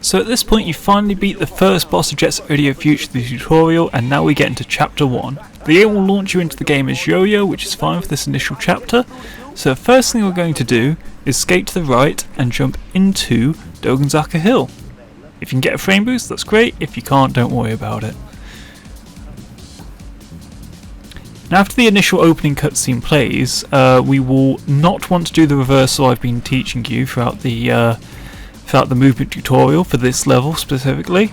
So at this point you finally beat the first boss of Jet Set Radio Future the tutorial, and now we get into chapter 1. The aim will launch you into the game as Yo-Yo, which is fine for this initial chapter. So the first thing we're going to do is skate to the right and jump into Dogenzaka Hill. If you can get a frame boost, that's great. If you can't, don't worry about it. Now after the initial opening cutscene plays, we will not want to do the reversal I've been teaching you throughout the movement tutorial for this level specifically.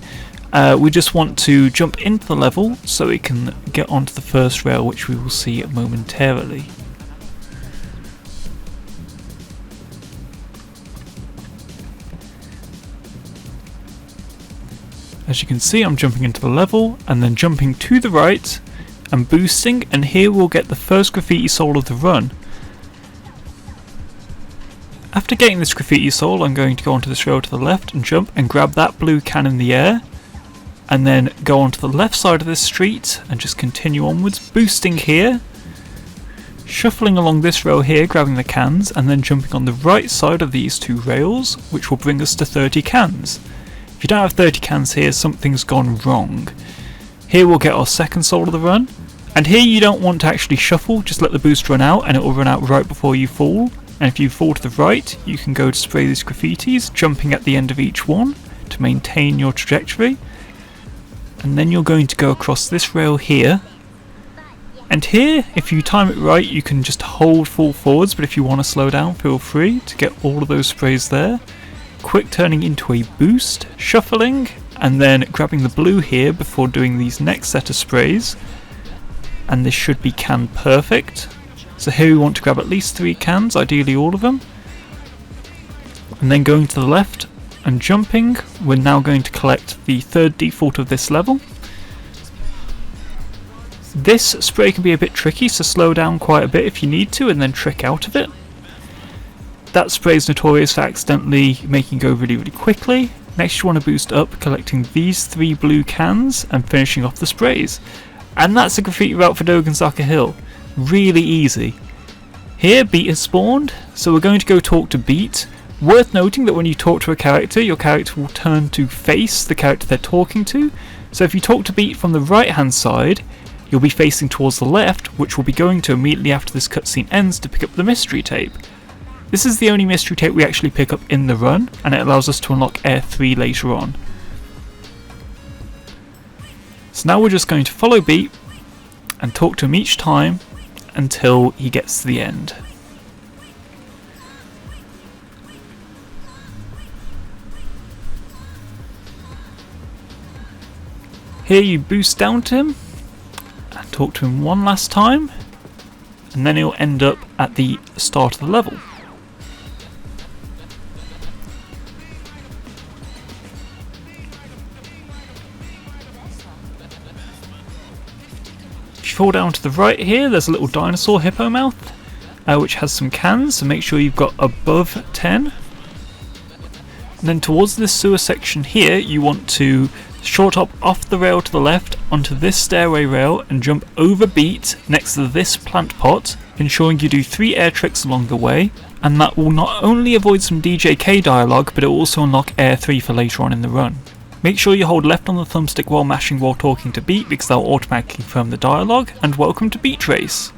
We just want to jump into the level so we can get onto the first rail, which we will see momentarily. As you can see, I'm jumping into the level and then jumping to the right and boosting, and here we'll get the first graffiti soul of the run. After getting this graffiti soul, I'm going to go onto this rail to the left and jump and grab that blue can in the air, and then go onto the left side of this street and just continue onwards, boosting here, shuffling along this rail here, grabbing the cans, and then jumping on the right side of these two rails, which will bring us to 30 cans. If you don't have 30 cans here, something's gone wrong. Here we'll get our second soul of the run, and here you don't want to actually shuffle, just let the boost run out and it will run out right before you fall. And if you fall to the right, you can go to spray these graffitis, jumping at the end of each one to maintain your trajectory. And then you're going to go across this rail here. And here, if you time it right, you can just hold full forwards, but if you want to slow down, feel free to get all of those sprays there. Quick turning into a boost, shuffling, and then grabbing the blue here before doing these next set of sprays. And this should be can perfect. So here we want to grab at least 3 cans, ideally all of them. And then going to the left and jumping, we're now going to collect the third default of this level. This spray can be a bit tricky, so slow down quite a bit if you need to and then trick out of it. That spray is notorious for accidentally making it go really, really quickly. Next you want to boost up, collecting these 3 blue cans and finishing off the sprays. And that's a graffiti route for Dogenzaka Hill. Really easy. Here Beat has spawned, so we're going to go talk to Beat. Worth noting that when you talk to a character, your character will turn to face the character they're talking to. So if you talk to Beat from the right hand side, you'll be facing towards the left, which we'll be going to immediately after this cutscene ends to pick up the mystery tape. This is the only mystery tape we actually pick up in the run, and it allows us to unlock Air 3 later on. So now we're just going to follow Beat and talk to him each time until he gets to the end. Here you boost down to him and talk to him one last time, and then he'll end up at the start of the level. If you fall down to the right here, there's a little dinosaur hippo mouth, which has some cans, so make sure you've got above 10. And then towards this sewer section here, you want to short hop off the rail to the left onto this stairway rail and jump over Beat next to this plant pot, ensuring you do 3 air tricks along the way, and that will not only avoid some DJK dialogue, but it will also unlock Air 3 for later on in the run. Make sure you hold left on the thumbstick while mashing while talking to Beat, because that will automatically confirm the dialogue, and welcome to Beat Race!